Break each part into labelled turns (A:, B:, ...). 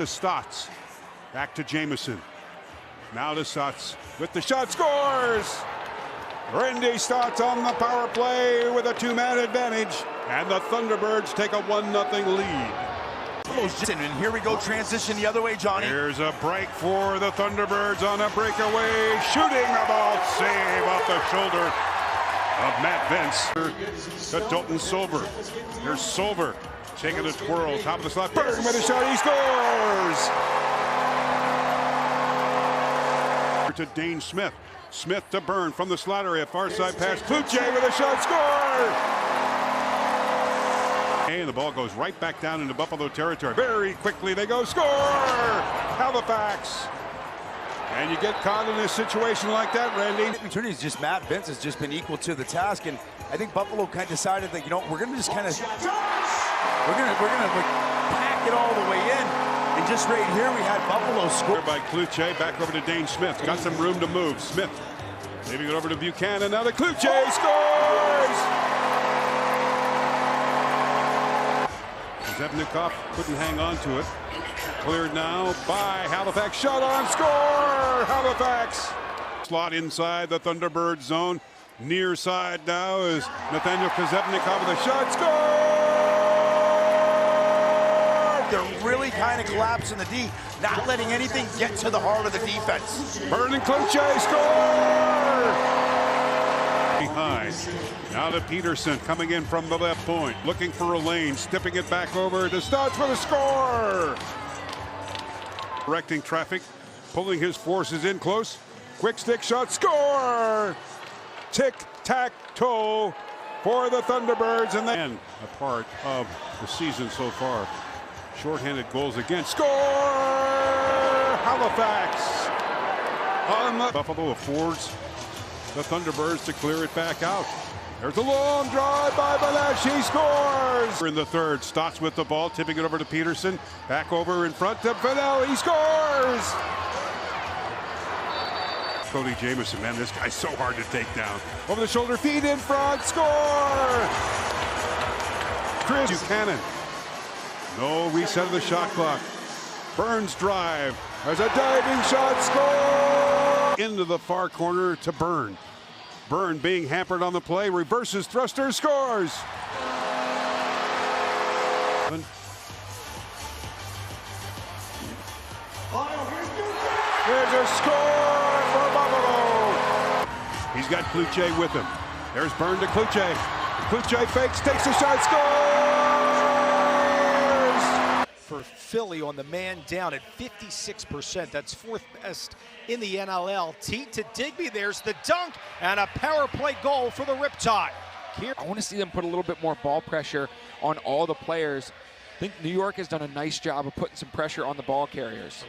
A: To Stotts, back to Jameson. Now to Stotts with the shot, scores! Randy Stotts on the power play with a two-man advantage, and the Thunderbirds take a 1-0 lead.
B: And here we go, transition the other way, Johnny.
A: Here's a break for the Thunderbirds on a breakaway, shooting the ball, save off the shoulder of Matt Vince. To Dalton Silver. Here's Silver taking a twirl, top of the slot. Berg with a shot, he scores! To Dane Smith. Smith to Byrne from the slot area, far side pass. Kluche with a shot, score! And the ball goes right back down into Buffalo territory. Very quickly they go, score! Halifax. And you get caught in a situation like that, Randy.
B: Opportunities, just Matt Vince has just been equal to the task, and I think Buffalo kind of decided that, you know, we're going to just kind of, we're gonna pack it all the way in, and just right here we had Buffalo score.
A: By Kluche, back over to Dane Smith. Got some room to move. Smith leaving it over to Buchanan. Now the Kluche scores! Zebnikov couldn't hang on to it. Cleared now by Halifax. Shot on, score! Halifax. Slot inside the Thunderbird zone. Near side now is Nathaniel Zebnikov with a shot, score!
B: They're really kind of collapsing the D, not letting anything get to the heart of the defense.
A: Byrne and Kluche score! Behind. Now to Peterson coming in from the left point, looking for a lane, stepping it back over to Stotts for the score! Directing traffic, pulling his forces in close. Quick stick shot, score! Tic-tac-toe for the Thunderbirds, and then a part of the season so far. Shorthanded goals against. Score! Halifax! On the Buffalo affords the Thunderbirds to clear it back out. There's a long drive by Balash. He scores! In the third, Stotts with the ball, tipping it over to Peterson. Back over in front to Fennell. He scores! Cody Jameson, man, this guy's so hard to take down. Over the shoulder, feed in front, score! Chris Buchanan. No reset of the shot clock. Burns drive. There's a diving shot, score! Into the far corner to Byrne. Byrne being hampered on the play, reverses thruster, scores! There's a score for Buffalo! He's got Kluche with him. There's Byrne to Kluche. Kluche fakes, takes a shot, scores!
C: For Philly on the man down at 56%. That's fourth best in the NLL. Teat to Digby. There's the dunk and a power play goal for the Riptide.
D: I want to see them put a little bit more ball pressure on all the players. I think New York has done a nice job of putting some pressure on the ball carriers.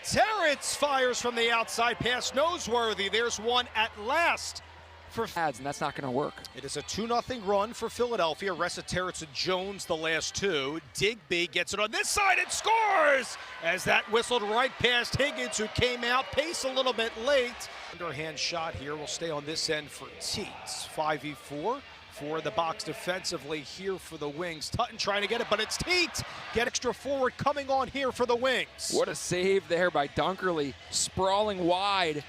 C: Terrence fires from the outside pass. Noseworthy. There's one at last for
D: ads, and that's not going to work.
C: It is a 2-0 run for Philadelphia. Terrence and Jones the last two. Digby gets it on this side and scores as that whistled right past Higgins, who came out pace a little bit late. Underhand shot here will stay on this end for Teats. 5v4 for the box defensively here for the Wings. Tutton trying to get it, but it's Teat. Get extra forward coming on here for the Wings.
D: What a save there by Dunkerley, sprawling wide.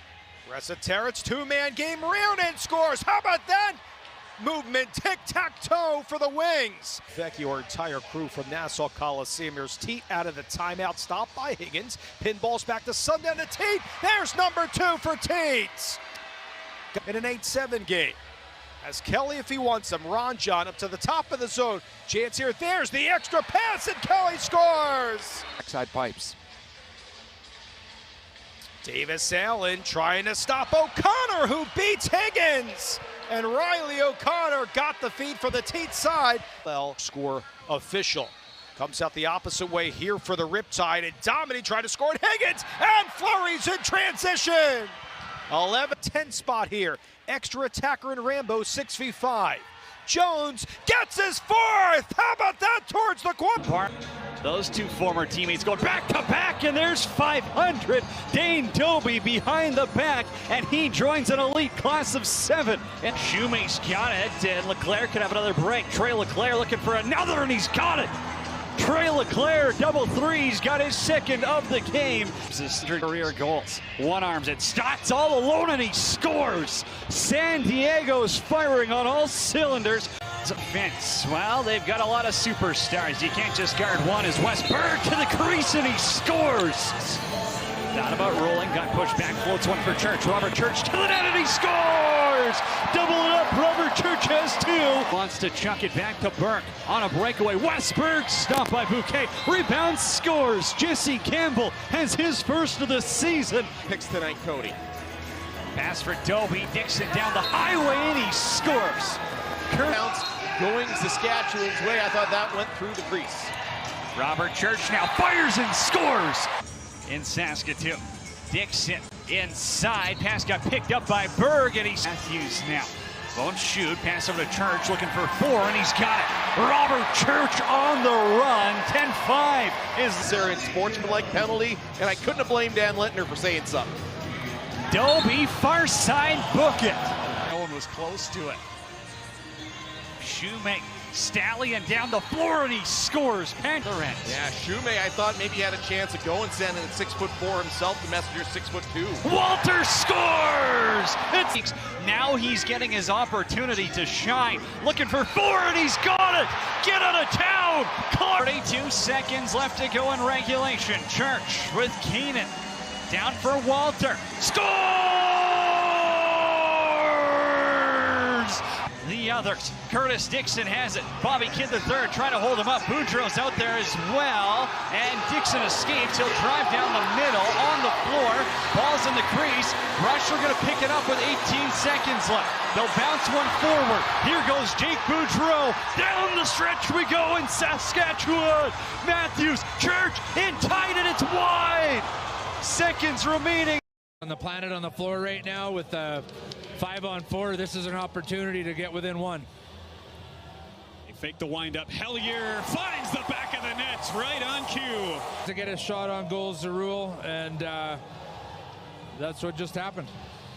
C: Terrence, two-man game, Rionen scores. How about that? Movement, tic-tac-toe for the Wings. Becky, our entire crew from Nassau Coliseum. Here's Teat out of the timeout, stopped by Higgins. Pinballs back to Sundown to Teat. There's number 2 for Teat. In an 8-7 game. As Kelly, if he wants him, Ron John up to the top of the zone. Chance here, there's the extra pass, and Kelly scores.
D: Backside pipes.
C: Davis Allen trying to stop O'Connor, who beats Higgins. And Riley O'Connor got the feed for the Teat side. Well, score official. Comes out the opposite way here for the Riptide, and Dominique trying to score, and Higgins, and Flurry's in transition. 11-10 spot here. Extra attacker in Rambo, 6v5. Jones gets his fourth. How about that towards the corner?
E: Those two former teammates going back to back, and there's 500. Dane Doby behind the back, and he joins an elite class of 7. And Shumake's got it, and Leclerc can have another break. Trey Leclerc looking for another, and he's got it. Trey LeClaire, double threes, got his second of the game. His career goals. One arms it. Stotts all alone and he scores. San Diego's firing on all cylinders. Vince, well, they've got a lot of superstars. You can't just guard one. As Westberg to the crease and he scores. Thought about rolling, got pushed back, floats one for Church. Robert Church to the net and he scores! Double it up, Robert Church has two. Wants to chuck it back to Burke on a breakaway. Westberg stopped by Bouquet. Rebound, scores. Jesse Campbell has his first of the season.
F: Picks tonight, Cody.
E: Pass for Dobie, Dixon down the highway and he scores.
F: Counts going Saskatchewan's way. I thought that went through the crease.
E: Robert Church now fires and scores in Saskatoon. Dixon inside. Pass got picked up by Berg and he's Matthews now. Won't shoot. Pass over to Church looking for four and he's got it. Robert Church on the run. 10-5 is
F: there in sportsmanlike penalty, and I couldn't have blamed Dan Lintner for saying something.
E: Dobie, far side, book it. No one was close to it. Shoemake, Stallion down the floor and he scores. Panther ends.
F: Yeah, Shoemake, I thought maybe he had a chance of going sending at 6'4" himself. The Messenger's 6'2".
E: Walter scores! Now he's getting his opportunity to shine. Looking for four and he's got it! Get out of town! 32 seconds left to go in regulation. Church with Keenan. Down for Walter. Scores! The others. Curtis Dixon has it. Bobby Kidd III trying to hold him up. Boudreaux's out there as well. And Dixon escapes. He'll drive down the middle on the floor. Ball's in the crease. Rush are going to pick it up with 18 seconds left. They'll bounce one forward. Here goes Jake Boudreaux. Down the stretch we go in Saskatchewan. Matthews, Church, in tight and it's wide. Seconds remaining.
G: On the planet on the floor right now with 5-on-4, this is an opportunity to get within one.
H: They fake the windup. Hellier finds the back of the net right on cue.
G: To get a shot on goal is the rule, and that's what just happened.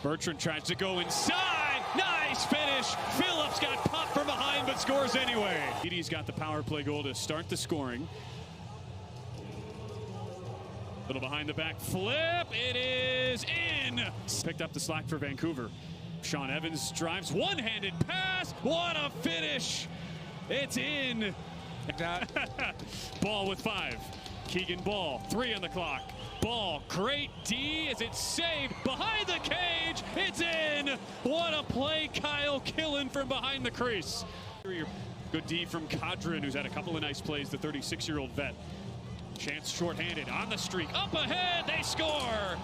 H: Bertrand tries to go inside. Nice finish. Phillips got popped from behind but scores anyway. Edie's got the power play goal to start the scoring. Little behind the back flip. It is in. Picked up the slack for Vancouver. Sean Evans drives one-handed pass. What a finish. It's in. Ball with 5. Keegan Ball, 3 on the clock. Ball, great D. Is it saved behind the cage? It's in. What a play. Kyle Killen from behind the crease. Good D from Cadron, who's had a couple of nice plays, the 36-year-old vet. Chance shorthanded on the streak. Up ahead, they score.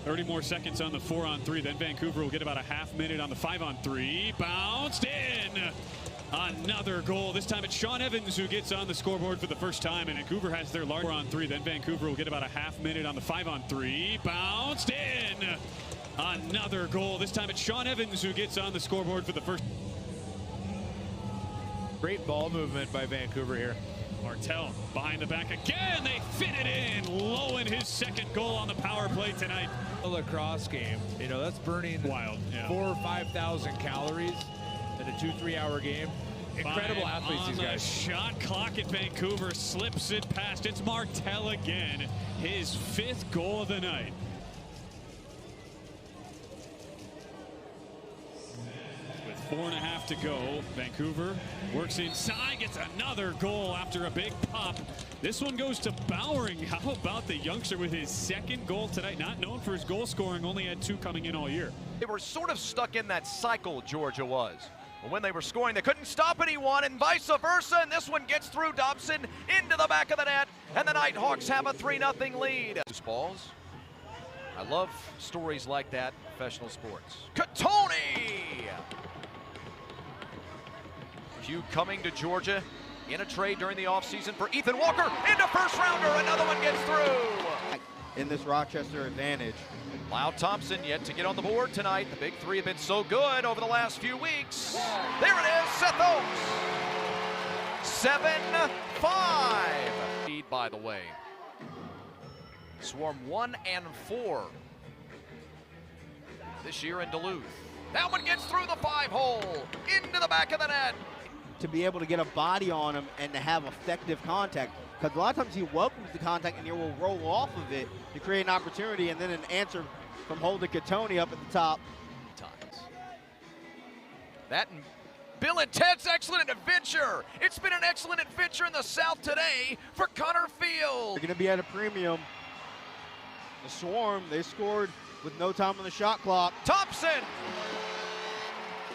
H: 30 more seconds on the 4-on-3. Then Vancouver will get about a half minute on the 5-on-3. Bounced in. Another goal. This time it's Sean Evans who gets on the scoreboard for the first time, and Vancouver has their large 4-on-3. Then Vancouver will get about a half minute on the 5-on-3. Bounced in. Another goal. This time it's Sean Evans who gets on the scoreboard for the first.
G: Great ball movement by Vancouver here.
H: Martel behind the back again. They fit it in. Lowen his second goal on the power play tonight.
G: A lacrosse game, you know, that's burning
H: wild. Yeah.
G: 4,000 or 5,000 calories in a 2-3 hour game. Incredible
H: 5
G: athletes,
H: on
G: these
H: the
G: guys.
H: Shot clock at Vancouver slips it past. It's Martel again. His 5th goal of the night. With 4.5 to go, Vancouver works inside, gets another goal after a big pop. This one goes to Bowering. How about the youngster with his 2nd goal tonight? Not known for his goal scoring, only had 2 coming in all year.
I: They were sort of stuck in that cycle, Georgia was. When they were scoring, they couldn't stop anyone, and vice versa, and this one gets through Dobson into the back of the net, and the Nighthawks have a 3-0 lead. Balls. I love stories like that in professional sports. Katoni! Hugh coming to Georgia in a trade during the offseason for Ethan Walker into first rounder. Another one gets through.
J: In this Rochester advantage.
I: Lyle Thompson yet to get on the board tonight. The big three have been so good over the last few weeks. There it is, Seth Oaks. 7-5. Lead, by the way. Swarm 1 and 4 this year in Duluth. That one gets through the 5-hole into the back of the net.
J: to be able to get a body on him and to have effective contact. Because a lot of times he welcomes the contact and he will roll off of it to create an opportunity, and then an answer from Holden Catoni up at the top.
I: That and Bill and Ted's excellent adventure. It's been an excellent adventure in the South today for Connor Field.
J: They're going to be at a premium. The Swarm, they scored with no time on the shot clock.
I: Thompson.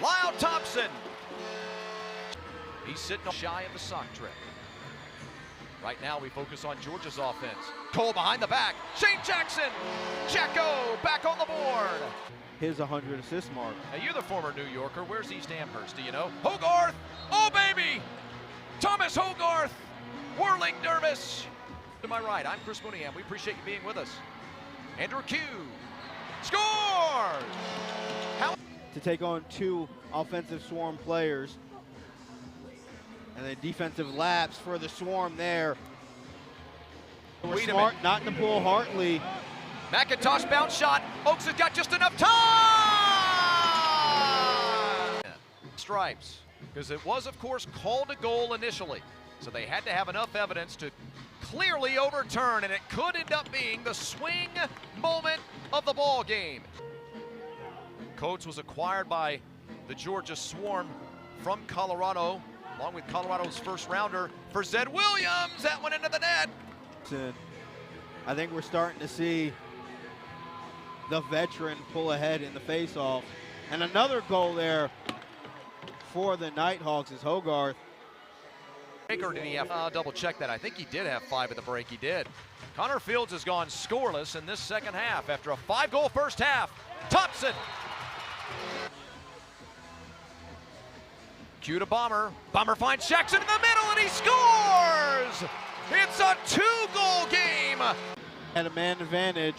I: Lyle Thompson. He's sitting shy of the sock trip. Right now we focus on Georgia's offense. Cole behind the back. Shane Jackson. Jacko back on the board.
J: His 100 assist mark.
I: Now you're the former New Yorker. Where's East Amherst? Do you know? Hogarth. Oh baby. Thomas Hogarth. Whirling dervish. To my right, I'm Chris Mooneyham. We appreciate you being with us. Andrew Q. Scores!
J: To take on two offensive Swarm players. And then defensive laps for the Swarm there. Smart not to pull Hartley.
I: McIntosh bounce shot. Oaks has got just enough time! Stripes, because it was, of course, called a goal initially. So they had to have enough evidence to clearly overturn, and it could end up being the swing moment of the ball game. Coates was acquired by the Georgia Swarm from Colorado, along with Colorado's first rounder for Zed Williams. That went into the net.
J: I think we're starting to see the veteran pull ahead in the faceoff. And another goal there for the Nighthawks is Hogarth.
I: Or did he have, double check that. I think he did have 5 at the break. He did. Connor Fields has gone scoreless in this second half after a 5-goal first half. Thompson. Cue to Bomber. Bomber finds Jackson in the middle and he scores! It's a 2-goal game.
J: At a man advantage.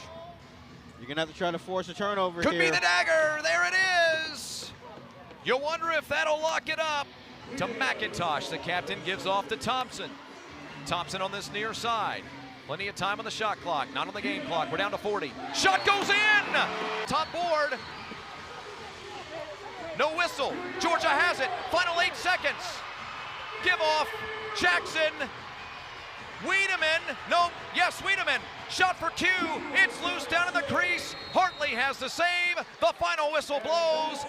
J: You're gonna have to try to force a turnover
I: here. Could be the dagger, there it is. You wonder if that'll lock it up. To McIntosh, the captain gives off to Thompson. Thompson on this near side. Plenty of time on the shot clock, not on the game clock. We're down to 40. Shot goes in! Top board. No whistle. Georgia has it. Final 8 seconds. Give off. Jackson. Wiedemann. No, yes, Wiedemann. Shot for Q. It's loose down in the crease. Hartley has the save. The final whistle blows.